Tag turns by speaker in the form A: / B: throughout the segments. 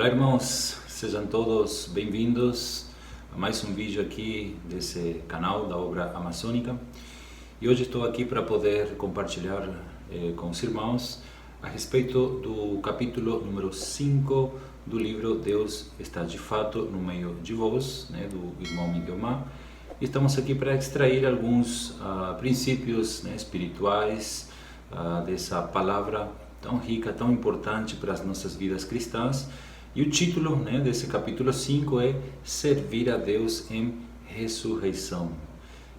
A: Olá, irmãos, sejam todos bem-vindos a mais um vídeo aqui desse canal da Obra Amazônica. E hoje estou aqui para poder compartilhar com os irmãos a respeito do capítulo número 5 do livro Deus está de fato no meio de vós, do irmão Miguel Ma. E estamos aqui para extrair alguns princípios espirituais dessa palavra tão rica, tão importante para as nossas vidas cristãs. E o título desse capítulo 5 é Servir a Deus em Ressurreição.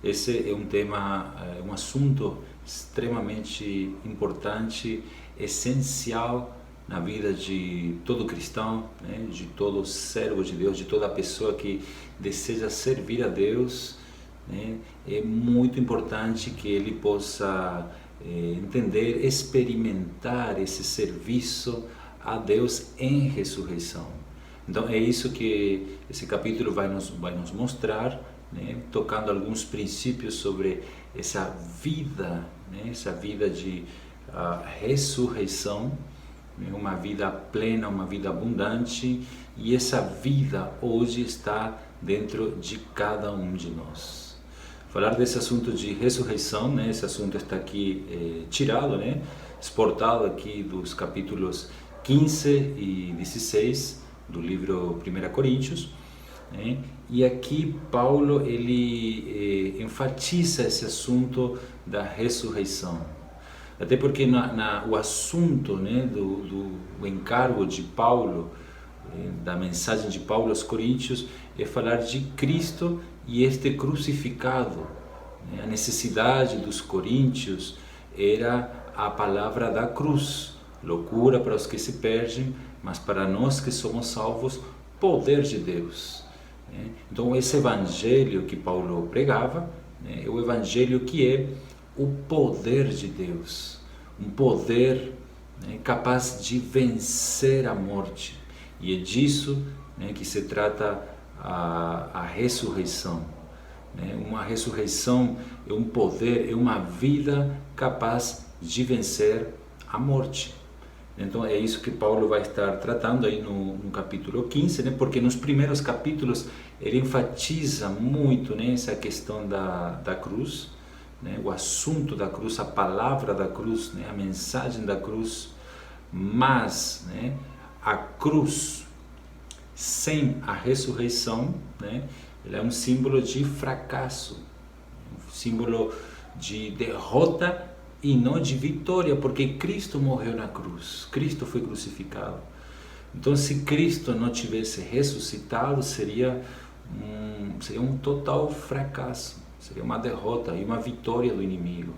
A: Esse é um tema, um assunto extremamente importante, essencial na vida de todo cristão, de todo servo de Deus, de toda pessoa que deseja servir a Deus. É muito importante que ele possa entender, experimentar esse serviço a Deus em ressurreição. Então é isso que esse capítulo vai nos mostrar, tocando alguns princípios sobre essa vida, essa vida de ressurreição, uma vida plena, uma vida abundante, e essa vida hoje está dentro de cada um de nós. Falar desse assunto de ressurreição, esse assunto está aqui tirado, exportado aqui dos capítulos 15 e 16 do livro 1 Coríntios, e aqui Paulo ele enfatiza esse assunto da ressurreição, até porque o assunto do encargo de Paulo, da mensagem de Paulo aos Coríntios, é falar de Cristo e este crucificado. A necessidade dos coríntios era a palavra da cruz, loucura para os que se perdem, mas para nós que somos salvos, poder de Deus. Então esse evangelho que Paulo pregava é o evangelho que é o poder de Deus, um poder capaz de vencer a morte, e é disso que se trata a ressurreição. Uma ressurreição é um poder, é uma vida capaz de vencer a morte. Então é isso que Paulo vai estar tratando aí no capítulo 15, porque nos primeiros capítulos ele enfatiza muito essa questão da cruz, o assunto da cruz, a palavra da cruz, a mensagem da cruz. Mas a cruz sem a ressurreição, ela é um símbolo de fracasso, um símbolo de derrota e não de vitória, porque Cristo morreu na cruz, Cristo foi crucificado. Então, se Cristo não tivesse ressuscitado, seria um total fracasso, seria uma derrota e uma vitória do inimigo.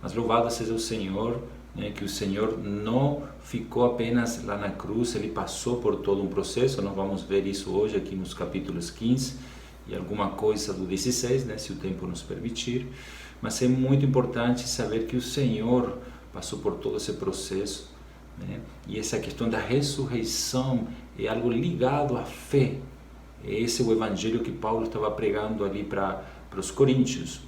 A: Mas louvado seja o Senhor, que o Senhor não ficou apenas lá na cruz, ele passou por todo um processo. Nós vamos ver isso hoje aqui nos capítulos 15 e alguma coisa do 16, se o tempo nos permitir. Mas é muito importante saber que o Senhor passou por todo esse processo, e essa questão da ressurreição é algo ligado à fé. Esse é o evangelho que Paulo estava pregando ali para os coríntios.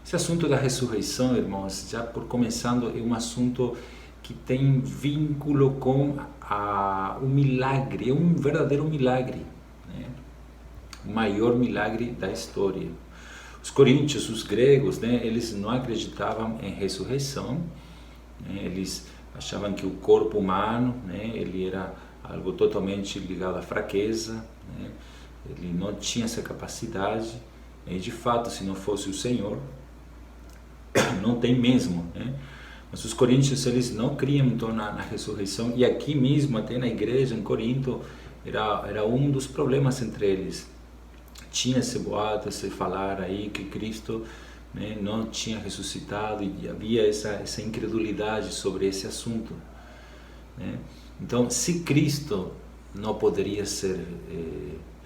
A: Esse assunto da ressurreição, irmãos, já por começando, é um assunto que tem vínculo com o milagre, é um verdadeiro milagre, o maior milagre da história. Os coríntios, os gregos, eles não acreditavam em ressurreição, eles achavam que o corpo humano, ele era algo totalmente ligado à fraqueza, ele não tinha essa capacidade, e de fato, se não fosse o Senhor, não tem mesmo. Mas os coríntios, eles não criam então na ressurreição, e aqui mesmo, até na igreja em Corinto, era um dos problemas entre eles. Tinha esse boato, esse falar aí que Cristo não tinha ressuscitado, e havia essa incredulidade sobre esse assunto. Então, se Cristo não poderia ser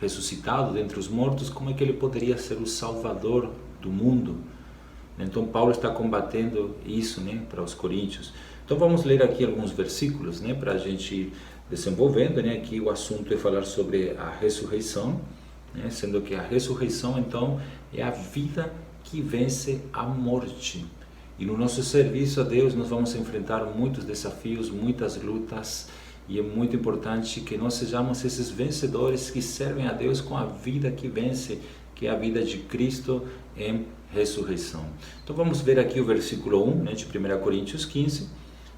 A: ressuscitado dentre os mortos, como é que ele poderia ser o Salvador do mundo? Então Paulo está combatendo isso para os coríntios. Então vamos ler aqui alguns versículos para a gente ir desenvolvendo. Aqui o assunto é falar sobre a ressurreição, sendo que a ressurreição então é a vida que vence a morte. E no nosso serviço a Deus nós vamos enfrentar muitos desafios, muitas lutas, E é muito importante que nós sejamos esses vencedores que servem a Deus com a vida que vence, que é a vida de Cristo em ressurreição. Então vamos ver aqui o versículo 1, né, de 1 Coríntios 15.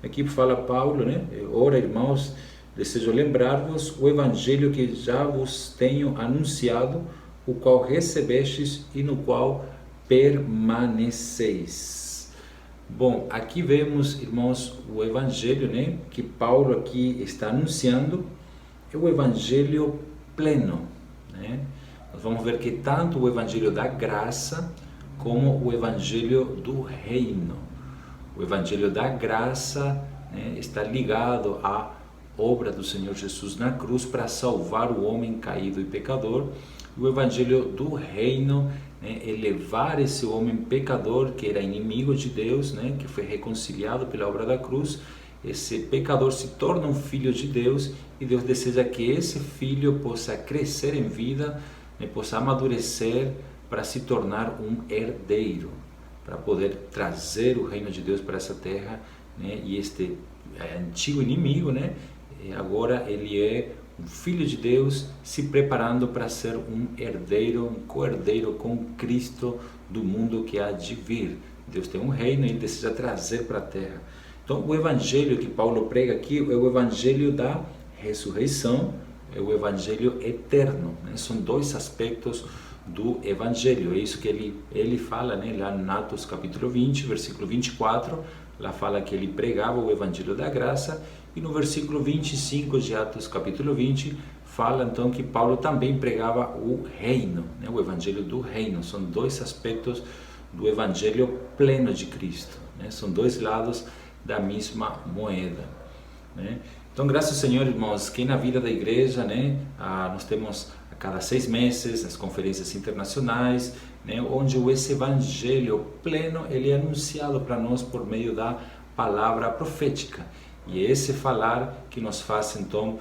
A: Aqui fala Paulo, né? Ora, irmãos, desejo lembrar-vos o evangelho que já vos tenho anunciado, o qual recebestes e no qual permaneceis. Bom, aqui vemos, irmãos, o evangelho, né, que Paulo aqui está anunciando, é o evangelho pleno, né? Nós vamos ver que tanto o evangelho da graça como o evangelho do reino. O evangelho da graça, né, está ligado à obra do Senhor Jesus na cruz para salvar o homem caído e pecador. O evangelho do reino, né, é levar esse homem pecador que era inimigo de Deus, né, que foi reconciliado pela obra da cruz. Esse pecador se torna um filho de Deus e Deus deseja que esse filho possa crescer em vida, né, possa amadurecer para se tornar um herdeiro, para poder trazer o reino de Deus para essa terra, né, e este antigo inimigo, né, agora ele é um filho de Deus se preparando para ser um herdeiro, um co-herdeiro com Cristo do mundo que há de vir. Deus tem um reino e ele deseja trazer para a terra. Então o evangelho que Paulo prega aqui é o evangelho da ressurreição, é o evangelho eterno, né? São dois aspectos do evangelho. É isso que ele fala, né, lá em Atos capítulo 20, versículo 24, lá fala que ele pregava o evangelho da graça. E no versículo 25 de Atos capítulo 20, fala então que Paulo também pregava o reino, né? O evangelho do reino. São dois aspectos do evangelho pleno de Cristo, né? São dois lados da mesma moeda, né? Então, graças ao Senhor, irmãos, que na vida da igreja, né, nós temos a cada 6 meses as conferências internacionais, né, onde esse evangelho pleno ele é anunciado para nós por meio da palavra profética. E é esse falar que nos faz, então,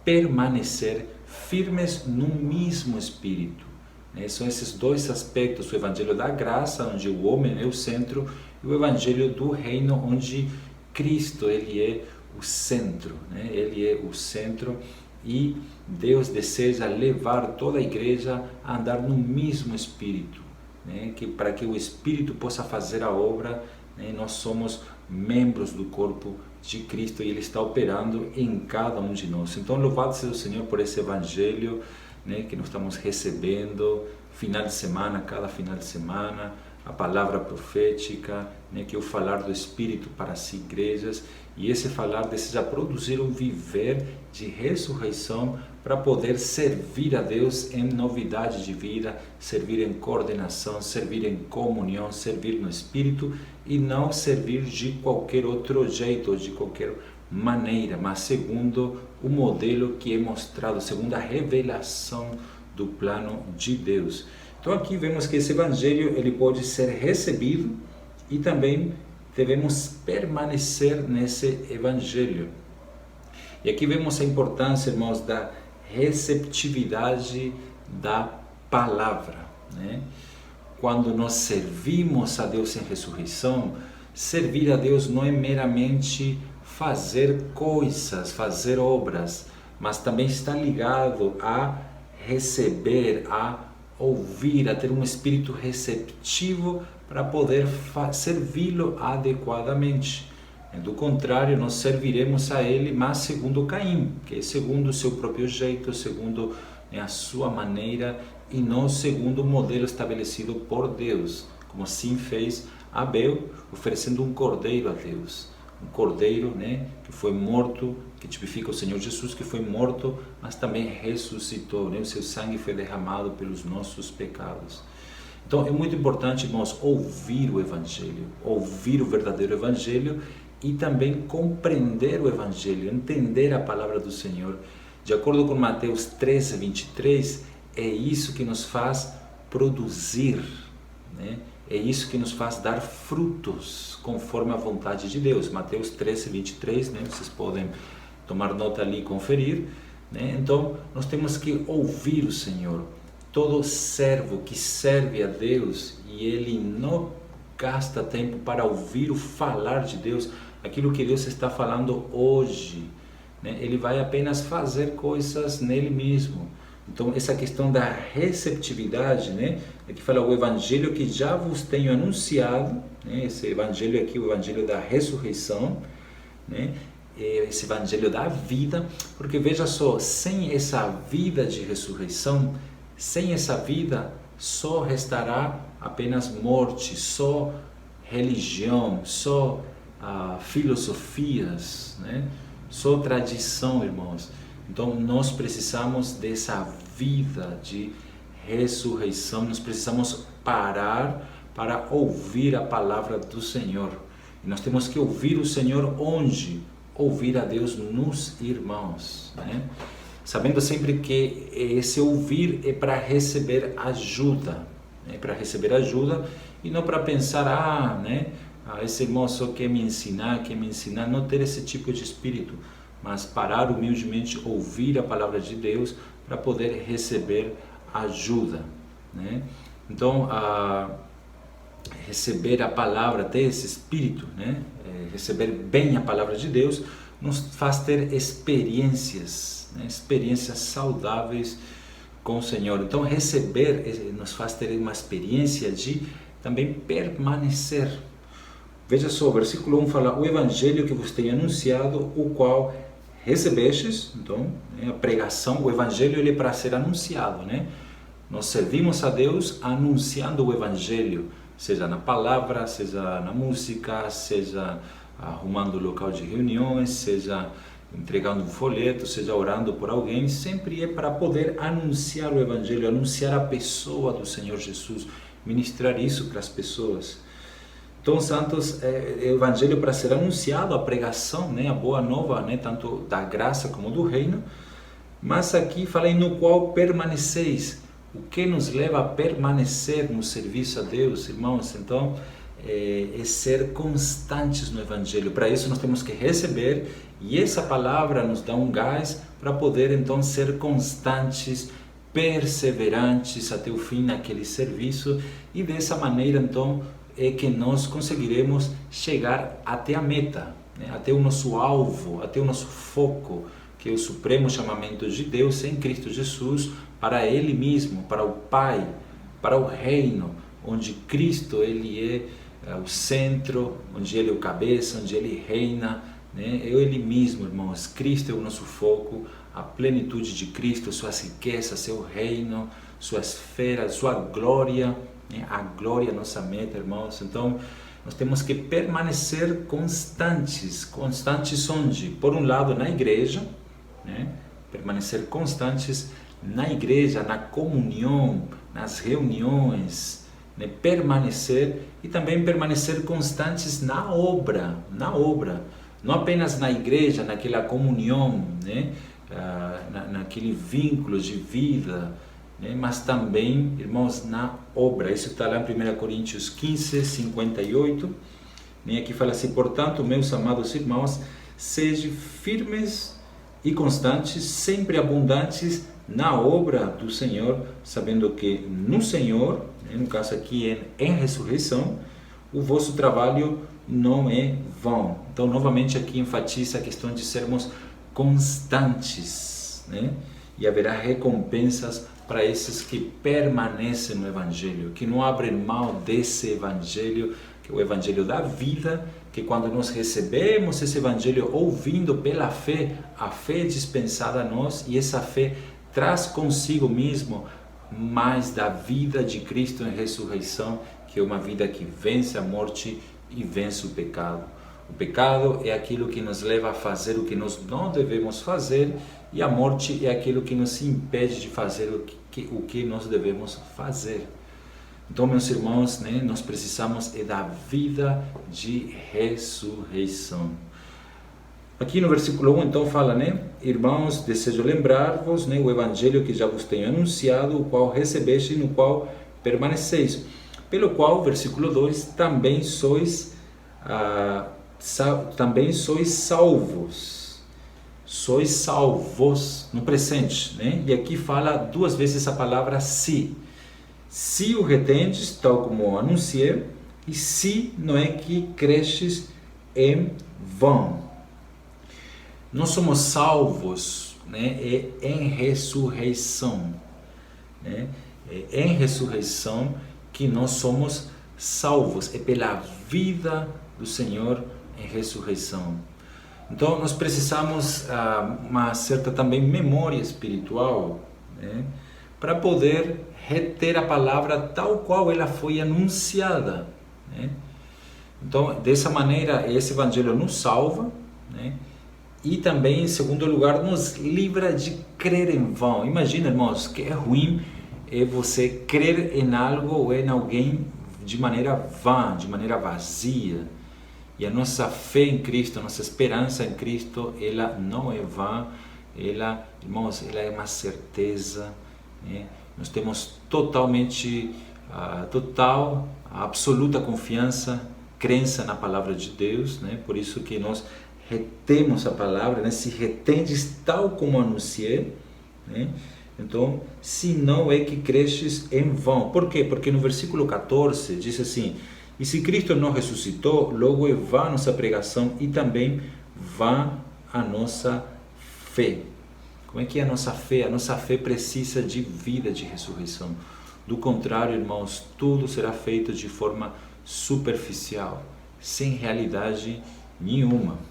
A: permanecer firmes no mesmo Espírito, né? São esses dois aspectos, o Evangelho da graça, onde o homem é o centro, e o Evangelho do reino, onde Cristo ele é o centro, né? Ele é o centro e Deus deseja levar toda a igreja a andar no mesmo Espírito, né? Para que o Espírito possa fazer a obra, né? Nós somos membros do corpo de Cristo e Ele está operando em cada um de nós. Então, louvado seja o Senhor por esse evangelho, né, que nós estamos recebendo final de semana, cada final de semana, a palavra profética, né, que é o falar do Espírito para as igrejas, e esse falar deseja produzir um viver de ressurreição para poder servir a Deus em novidade de vida, servir em coordenação, servir em comunhão, servir no Espírito e não servir de qualquer outro jeito, de qualquer maneira, mas segundo o modelo que é mostrado, segundo a revelação do plano de Deus. Então aqui vemos que esse evangelho ele pode ser recebido e também devemos permanecer nesse evangelho. E aqui vemos a importância, irmãos, da receptividade da palavra, né? Quando nós servimos a Deus em ressurreição, servir a Deus não é meramente fazer coisas, fazer obras, mas também está ligado a receber, a ouvir, a ter um espírito receptivo para poder servi-lo adequadamente. Do contrário, nós serviremos a Ele, mas segundo Caim, que é segundo o seu próprio jeito, segundo a sua maneira e não segundo o modelo estabelecido por Deus, como assim fez Abel, oferecendo um cordeiro a Deus. Um cordeiro, né, que foi morto, que tipifica o Senhor Jesus, que foi morto, mas também ressuscitou, né? O seu sangue foi derramado pelos nossos pecados. Então é muito importante, irmãos, ouvir o Evangelho, ouvir o verdadeiro Evangelho e também compreender o Evangelho, entender a palavra do Senhor. De acordo com Mateus 13, 23, é isso que nos faz produzir, né? É isso que nos faz dar frutos conforme a vontade de Deus. Mateus 13, 23, né? Vocês podem tomar nota ali e conferir, né? Então, nós temos que ouvir o Senhor. Todo servo que serve a Deus e ele não gasta tempo para ouvir o falar de Deus, aquilo que Deus está falando hoje, né? Ele vai apenas fazer coisas nele mesmo. Então, essa questão da receptividade, né? Aqui fala o evangelho que já vos tenho anunciado, né? Esse evangelho aqui, o evangelho da ressurreição, né? Esse evangelho da vida, porque veja só, sem essa vida de ressurreição, sem essa vida, só restará apenas morte, só religião, só filosofias, né? Só tradição, irmãos. Então, nós precisamos dessa vida de ressurreição, nós precisamos parar para ouvir a palavra do Senhor. E nós temos que ouvir o Senhor onde? Ouvir a Deus nos irmãos, né? Sabendo sempre que esse ouvir é para receber ajuda, né? Para receber ajuda e não para pensar, né? Esse irmão só quer me ensinar, não ter esse tipo de espírito, mas parar humildemente, ouvir a palavra de Deus para poder receber ajuda, né? Então, receber a palavra, ter esse espírito, né? Receber bem a palavra de Deus, nos faz ter experiências, né? Experiências saudáveis com o Senhor. Então, receber nos faz ter uma experiência de também permanecer. Veja só, o versículo 1 fala: o evangelho que vos tenho anunciado, o qual recebestes. Então, a pregação, o evangelho, ele é para ser anunciado, né? Nós servimos a Deus anunciando o evangelho, seja na palavra, seja na música, seja arrumando o local de reuniões, seja entregando um folheto, seja orando por alguém, sempre é para poder anunciar o evangelho, anunciar a pessoa do Senhor Jesus, ministrar isso para as pessoas. Então, santos, é o evangelho para ser anunciado, a pregação, né, a boa nova, né, tanto da graça como do reino. Mas aqui fala no qual permaneceis. O que nos leva a permanecer no serviço a Deus, irmãos? Então, é ser constantes no evangelho. Para isso nós temos que receber, e essa palavra nos dá um gás para poder então ser constantes, perseverantes até o fim naquele serviço, e dessa maneira então é que nós conseguiremos chegar até a meta, né? Até o nosso alvo, até o nosso foco, que é o supremo chamamento de Deus em Cristo Jesus, para Ele mesmo, para o Pai, para o reino, onde Cristo ele é o centro, onde Ele é o cabeça, onde Ele reina, né? É Ele mesmo, irmãos. Cristo é o nosso foco, a plenitude de Cristo, suas riquezas, seu reino, sua esfera, sua glória, né? A glória é a nossa meta, irmãos. Então, nós temos que permanecer constantes. Constantes onde? Por um lado, na igreja, né? Permanecer constantes na igreja, na comunhão, nas reuniões, né? Permanecer e também permanecer constantes na obra, não apenas na igreja, naquela comunhão, né? Naquele vínculo de vida, né? Mas também, irmãos, na obra. Isso está lá em 1 Coríntios 15, 58, né? Aqui fala assim: portanto, meus amados irmãos, sejam firmes e constantes, sempre abundantes na obra do Senhor, sabendo que no Senhor, né, no caso aqui em ressurreição, o vosso trabalho não é vão. Então, novamente aqui enfatiza a questão de sermos constantes, né? E haverá recompensas para esses que permanecem no Evangelho, que não abrem mão desse Evangelho, que é o Evangelho da vida, que quando nós recebemos esse Evangelho ouvindo pela fé, a fé é dispensada a nós, e essa fé traz consigo mesmo mais da vida de Cristo em ressurreição, que é uma vida que vence a morte e vence o pecado. O pecado é aquilo que nos leva a fazer o que nós não devemos fazer, e a morte é aquilo que nos impede de fazer o que nós devemos fazer. Então, meus irmãos, né, nós precisamos da vida de ressurreição. Aqui no versículo 1, então, fala, né? Irmãos, desejo lembrar-vos, né, o evangelho que já vos tenho anunciado, o qual recebeste e no qual permaneceis. Pelo qual, versículo 2, também sois salvos. Sois salvos no presente, né? E aqui fala duas vezes a palavra se. Se o retendes, tal como anunciei, e se não é que cresces em vão. nós somos salvos, né, em ressurreição, né? É em ressurreição que nós somos salvos, é pela vida do Senhor em ressurreição. Então nós precisamos uma certa também memória espiritual, né, para poder reter a palavra tal qual ela foi anunciada, né? Então dessa maneira esse evangelho nos salva, né? E também, em segundo lugar, nos livra de crer em vão. Imagina, irmãos, que é ruim você crer em algo ou em alguém de maneira vã, de maneira vazia. E a nossa fé em Cristo, a nossa esperança em Cristo, ela não é vã, ela, irmãos, ela é uma certeza, né? Nós temos totalmente, absoluta confiança, crença na palavra de Deus, né? Por isso que nós retemos a palavra, né? Se retendes tal como anunciei, né? Então, se não é que cresces em vão. Por quê? Porque no versículo 14 diz assim: e se Cristo não ressuscitou, logo é vã a nossa pregação e também vã a nossa fé. Como é que é a nossa fé? A nossa fé precisa de vida, de ressurreição. Do contrário, irmãos, tudo será feito de forma superficial, sem realidade nenhuma.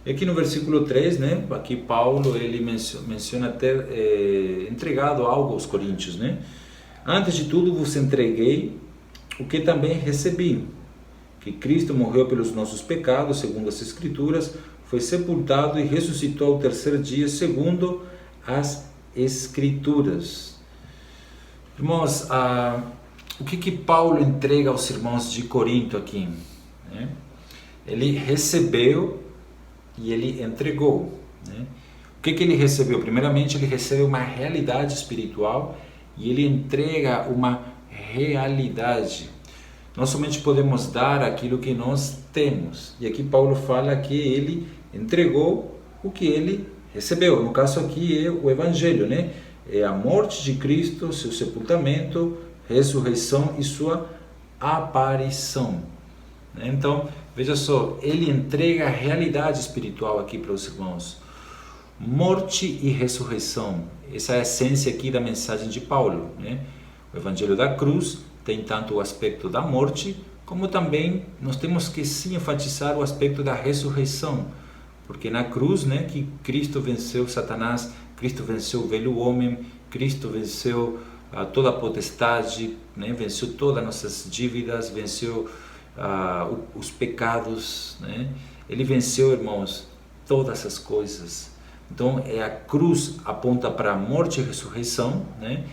A: E aqui no versículo 3, né, aqui Paulo ele menciona ter entregado algo aos coríntios, né? Antes de tudo vos entreguei o que também recebi, que Cristo morreu pelos nossos pecados, segundo as Escrituras, foi sepultado e ressuscitou ao terceiro dia, segundo as Escrituras. Irmãos, o que Paulo entrega aos irmãos de Corinto aqui, né? Ele recebeu e ele entregou, né? O que ele recebeu? Primeiramente, ele recebe uma realidade espiritual e ele entrega uma realidade. Nós somente podemos dar aquilo que nós temos. E aqui Paulo fala que ele entregou o que ele recebeu. No caso aqui é o Evangelho, né? É a morte de Cristo, seu sepultamento, ressurreição e sua aparição. Então, veja só, ele entrega a realidade espiritual aqui para os irmãos. Morte e ressurreição. Essa é a essência aqui da mensagem de Paulo, né? O Evangelho da cruz tem tanto o aspecto da morte, como também nós temos que sim enfatizar o aspecto da ressurreição, porque na cruz, né, que Cristo venceu Satanás, Cristo venceu o velho homem, Cristo venceu toda a potestade, né, venceu todas as nossas dívidas, venceu os pecados, né? Ele venceu, irmãos, todas essas coisas. Então, a cruz aponta para a morte e ressurreição, né?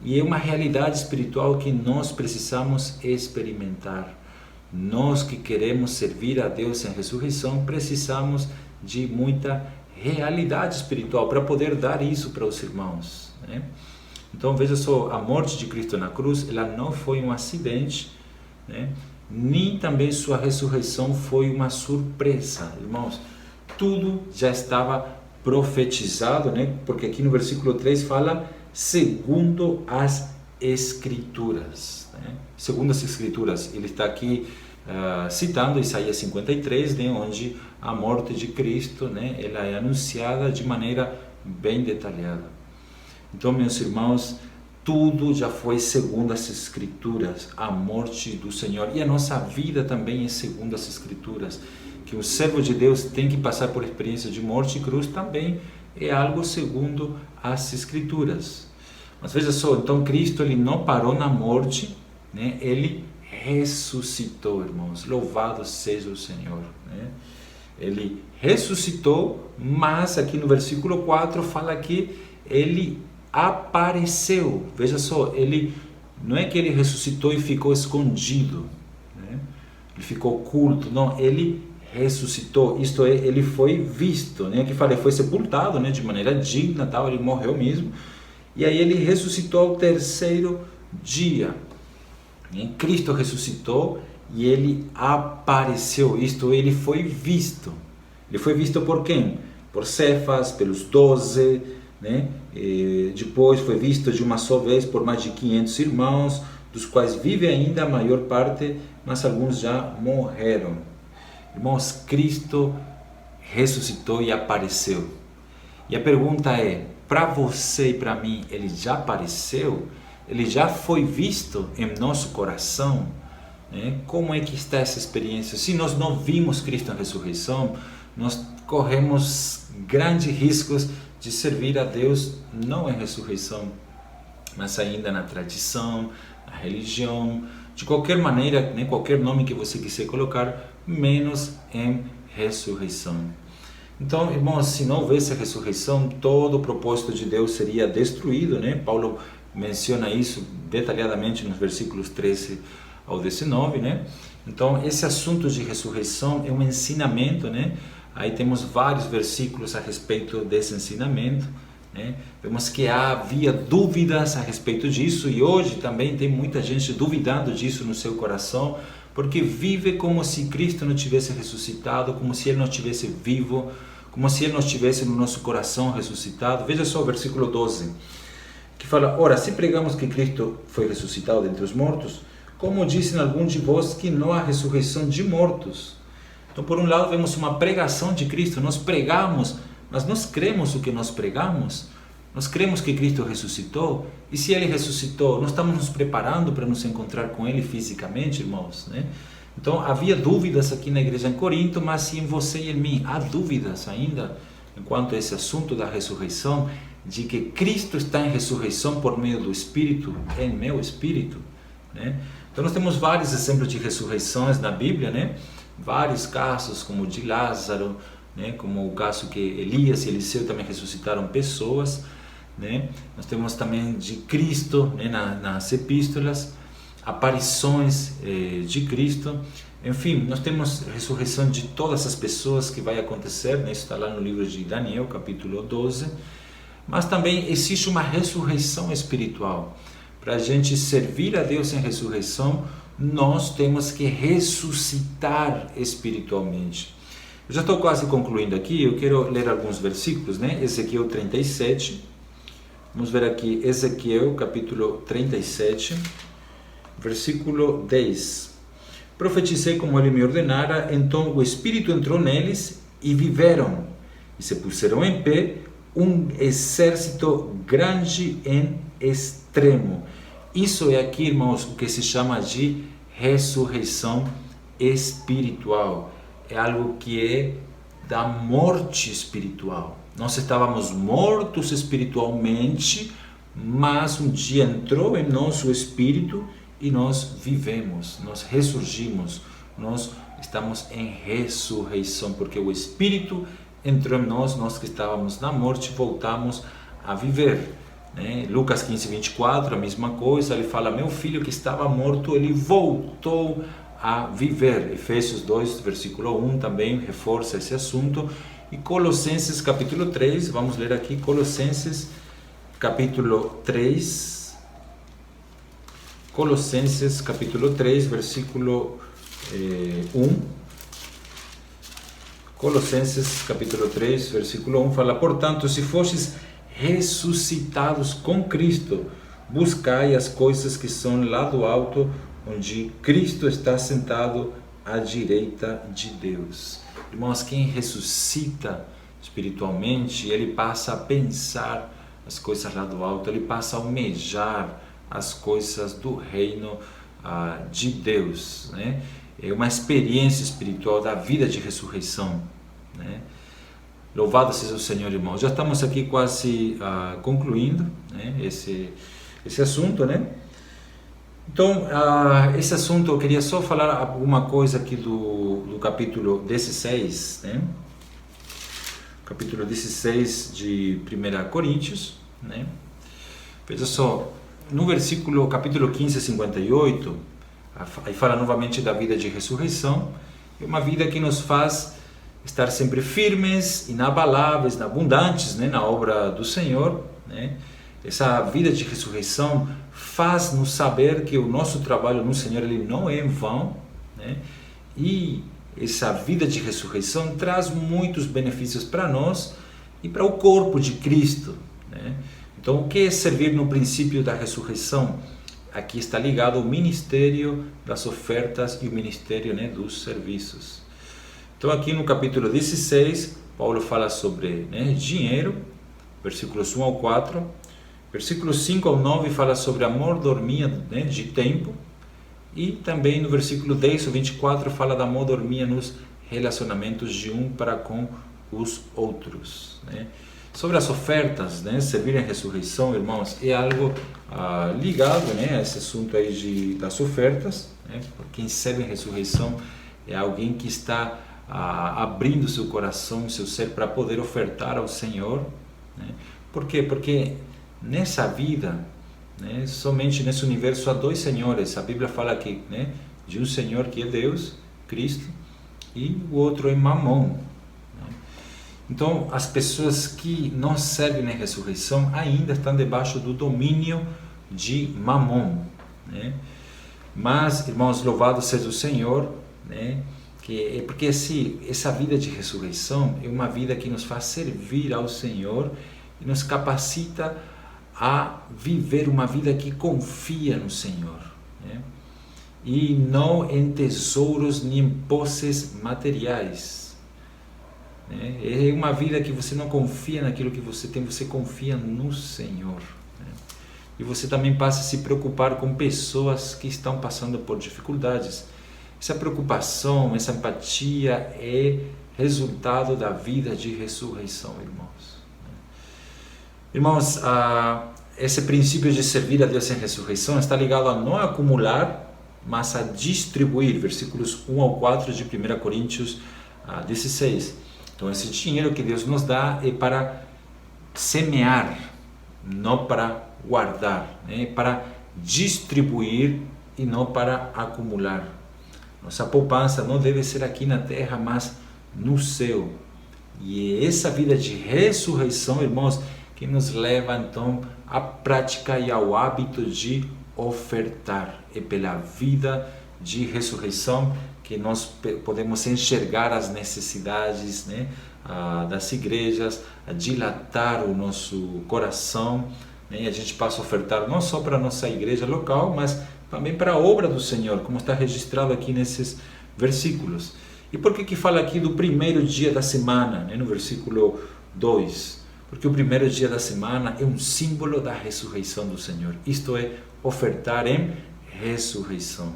A: E é uma realidade espiritual que nós precisamos experimentar. Nós que queremos servir a Deus em ressurreição, precisamos de muita realidade espiritual para poder dar isso para os irmãos, né? Então, veja só, a morte de Cristo na cruz, ela não foi um acidente, né? Nem também sua ressurreição foi uma surpresa, irmãos. Tudo já estava profetizado, né? Porque aqui no versículo 3 fala segundo as Escrituras, né? Segundo as Escrituras, ele está aqui citando Isaías 53, né? Onde a morte de Cristo, né? Ela é anunciada de maneira bem detalhada. Então, meus irmãos, tudo já foi segundo as Escrituras, a morte do Senhor, e a nossa vida também é segundo as Escrituras. Que o servo de Deus tem que passar por experiência de morte e cruz também é algo segundo as Escrituras. Mas veja só, então Cristo ele não parou na morte, né? Ele ressuscitou, irmãos. Louvado seja o Senhor, né? Ele ressuscitou, mas aqui no versículo 4 fala que ele apareceu. Veja só, ele não é que ele ressuscitou e ficou escondido, né? Ele ficou oculto, não, ele ressuscitou, isto é, ele foi visto, né? Aqui falei, foi sepultado, né? De maneira digna, tal, ele morreu mesmo, e aí ele ressuscitou ao terceiro dia, né? Cristo ressuscitou e ele apareceu, isto é, ele foi visto. Ele foi visto por quem? Por Cefas, pelos 12, né? Depois foi visto de uma só vez por mais de 500 irmãos, dos quais vive ainda a maior parte, mas alguns já morreram. Irmãos, Cristo ressuscitou e apareceu. E a pergunta é, para você e para mim, ele já apareceu? Ele já foi visto em nosso coração? Como é que está essa experiência? Se nós não vimos Cristo na ressurreição, nós corremos grandes riscos de servir a Deus não em ressurreição, mas ainda na tradição, na religião, de qualquer maneira, qualquer nome que você quiser colocar, menos em ressurreição. Então, irmãos, se não houvesse a ressurreição, todo o propósito de Deus seria destruído, Paulo menciona isso detalhadamente nos versículos 13 ao 19, Então, esse assunto de ressurreição é um ensinamento, Aí temos vários versículos a respeito desse ensinamento, Vemos que havia dúvidas a respeito disso, e hoje também tem muita gente duvidando disso no seu coração, porque vive como se Cristo não tivesse ressuscitado, como se Ele não estivesse vivo, como se Ele não estivesse no nosso coração ressuscitado. Veja só o versículo 12, que fala: ora, se pregamos que Cristo foi ressuscitado dentre os mortos, como dizem alguns de vós que não há ressurreição de mortos? Então, por um lado, vemos uma pregação de Cristo, nós pregamos, mas nós cremos o que nós pregamos? Nós cremos que Cristo ressuscitou? E se Ele ressuscitou, nós estamos nos preparando para nos encontrar com Ele fisicamente, irmãos? Então, havia dúvidas aqui na igreja em Corinto, mas se em você e em mim há dúvidas ainda, enquanto a esse assunto da ressurreição, de que Cristo está em ressurreição por meio do Espírito, em meu Espírito, Então, nós temos vários exemplos de ressurreições na Bíblia, Vários casos, como o de Lázaro, como o caso que Elias e Eliseu também ressuscitaram pessoas, Nós temos também de Cristo, nas epístolas, aparições de Cristo. Enfim, nós temos ressurreição de todas as pessoas que vai acontecer, Isso está lá no livro de Daniel, capítulo 12. Mas também existe uma ressurreição espiritual. Para a gente servir a Deus em ressurreição, nós temos que ressuscitar espiritualmente. Eu já estou quase concluindo aqui, eu quero ler alguns versículos, Ezequiel 37, vamos ver aqui, Ezequiel capítulo 37, versículo 10. Profetizei como ele me ordenara, então o Espírito entrou neles e viveram, e se puseram em pé um exército grande em extremo. Isso é aqui, irmãos, o que se chama de ressurreição espiritual. É algo que é da morte espiritual. Nós estávamos mortos espiritualmente, mas um dia entrou em nós o Espírito e nós vivemos, nós ressurgimos, nós estamos em ressurreição, porque o Espírito entrou em nós, nós que estávamos na morte, voltamos a viver. Lucas 15, 24, a mesma coisa, ele fala: meu filho que estava morto, ele voltou a viver. Efésios 2, versículo 1 também reforça esse assunto. E Colossenses capítulo 3, vamos ler aqui, Colossenses capítulo 3, Colossenses capítulo 3, versículo 1. Colossenses capítulo 3, versículo 1 fala: portanto, se fostes ressuscitados com Cristo, buscai as coisas que são lá do alto, onde Cristo está sentado à direita de Deus. Irmãos, quem ressuscita espiritualmente, ele passa a pensar as coisas lá do alto, ele passa a almejar as coisas do reino de Deus, É uma experiência espiritual da vida de ressurreição, Louvado seja o Senhor, irmãos. Já estamos aqui quase concluindo, esse assunto, Então, esse assunto, eu queria só falar alguma coisa aqui do capítulo 16, capítulo 16 de 1 Coríntios, Veja só, no capítulo 15, 58, aí fala novamente da vida de ressurreição, é uma vida que nos faz estar sempre firmes, inabaláveis, abundantes, na obra do Senhor, Essa vida de ressurreição faz-nos saber que o nosso trabalho no Senhor ele não é em vão, E essa vida de ressurreição traz muitos benefícios para nós e para o corpo de Cristo, Então, o que é servir no princípio da ressurreição? Aqui está ligado ao ministério das ofertas e o ministério dos serviços. Então aqui no capítulo 16, Paulo fala sobre, né, dinheiro, versículos 1 ao 4, versículos 5 ao 9 fala sobre a mordomia, né, de tempo, e também no versículo 10 ao 24 fala da mordomia nos relacionamentos de um para com os outros, né? Sobre as ofertas, né, servir em ressurreição, irmãos, é algo ligado, né, a esse assunto aí das ofertas, né? Quem serve em ressurreição é alguém que está abrindo seu coração, seu ser para poder ofertar ao Senhor, né? Por quê? Porque nessa vida, né, somente nesse universo há dois senhores. A Bíblia fala aqui, né, de um Senhor que é Deus, Cristo, e o outro é Mamon. Então, as pessoas que não servem na ressurreição ainda estão debaixo do domínio de Mamon, né? Mas, irmãos, louvado seja o Senhor, né? Porque essa vida de ressurreição é uma vida que nos faz servir ao Senhor e nos capacita a viver uma vida que confia no Senhor, né? E não em tesouros nem em posses materiais. É uma vida que você não confia naquilo que você tem, você confia no Senhor, né? E você também passa a se preocupar com pessoas que estão passando por dificuldades. Essa preocupação, essa empatia é resultado da vida de ressurreição, irmãos. Irmãos, esse princípio de servir a Deus em ressurreição está ligado a não acumular, mas a distribuir, versículos 1 ao 4 de 1 Coríntios 16. Então, esse dinheiro que Deus nos dá é para semear, não para guardar, né? É para distribuir e não para acumular. Nossa poupança não deve ser aqui na terra, mas no céu. E é essa vida de ressurreição, irmãos, que nos leva então à prática e ao hábito de ofertar. É pela vida de ressurreição que nós podemos enxergar as necessidades, né, das igrejas, a dilatar o nosso coração, né, e a gente passa a ofertar não só para a nossa igreja local, mas também para a obra do Senhor, como está registrado aqui nesses versículos. E por que fala aqui do primeiro dia da semana, né, no versículo 2? Porque o primeiro dia da semana é um símbolo da ressurreição do Senhor, isto é, ofertar em ressurreição.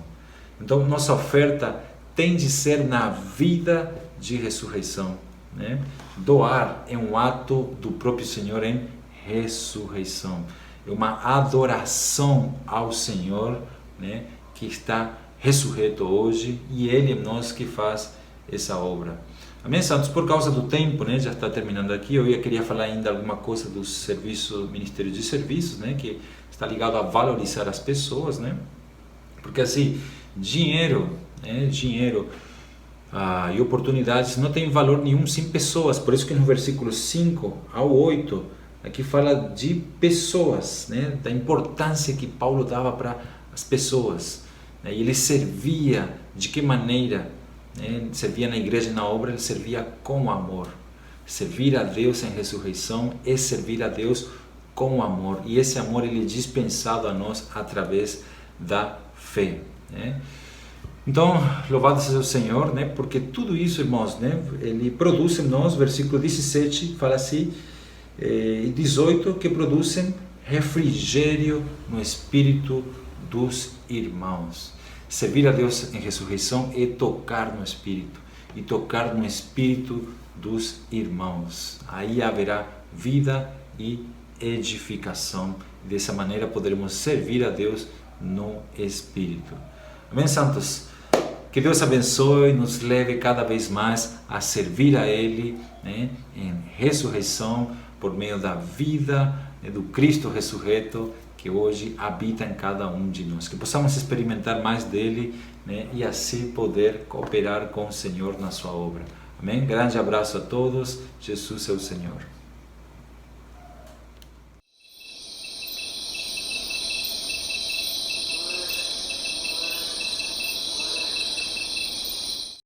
A: Então, nossa oferta tem de ser na vida de ressurreição, né? Doar é um ato do próprio Senhor em ressurreição. É uma adoração ao Senhor, né, que está ressurreto hoje, e Ele é nós que faz essa obra. Amém, santos? Por causa do tempo, né, já está terminando aqui, eu queria falar ainda alguma coisa do serviço, Ministério de Serviços, né, que está ligado a valorizar as pessoas, né? Porque assim, dinheiro e oportunidades não tem valor nenhum sem pessoas. Por isso que no versículo 5 ao 8 aqui fala de pessoas, né? Da importância que Paulo dava para as pessoas, né? E ele servia de que maneira, né? Servia na igreja e na obra, ele servia com amor. Servir a Deus em ressurreição é servir a Deus com amor, e esse amor ele é dispensado a nós através da fé, né? Então, louvado seja o Senhor, né? Porque tudo isso, irmãos, né, ele produz em nós, versículo 17 fala assim, e 18, que produzem refrigério no espírito dos irmãos. Servir a Deus em ressurreição é tocar no espírito, e tocar no espírito dos irmãos. Aí haverá vida e edificação. Dessa maneira poderemos servir a Deus no espírito. Amém, santos? Que Deus abençoe e nos leve cada vez mais a servir a Ele, né, em ressurreição, por meio da vida, né, do Cristo ressurreto, que hoje habita em cada um de nós. Que possamos experimentar mais dele, né, e assim poder cooperar com o Senhor na sua obra. Amém? Grande abraço a todos. Jesus é o Senhor.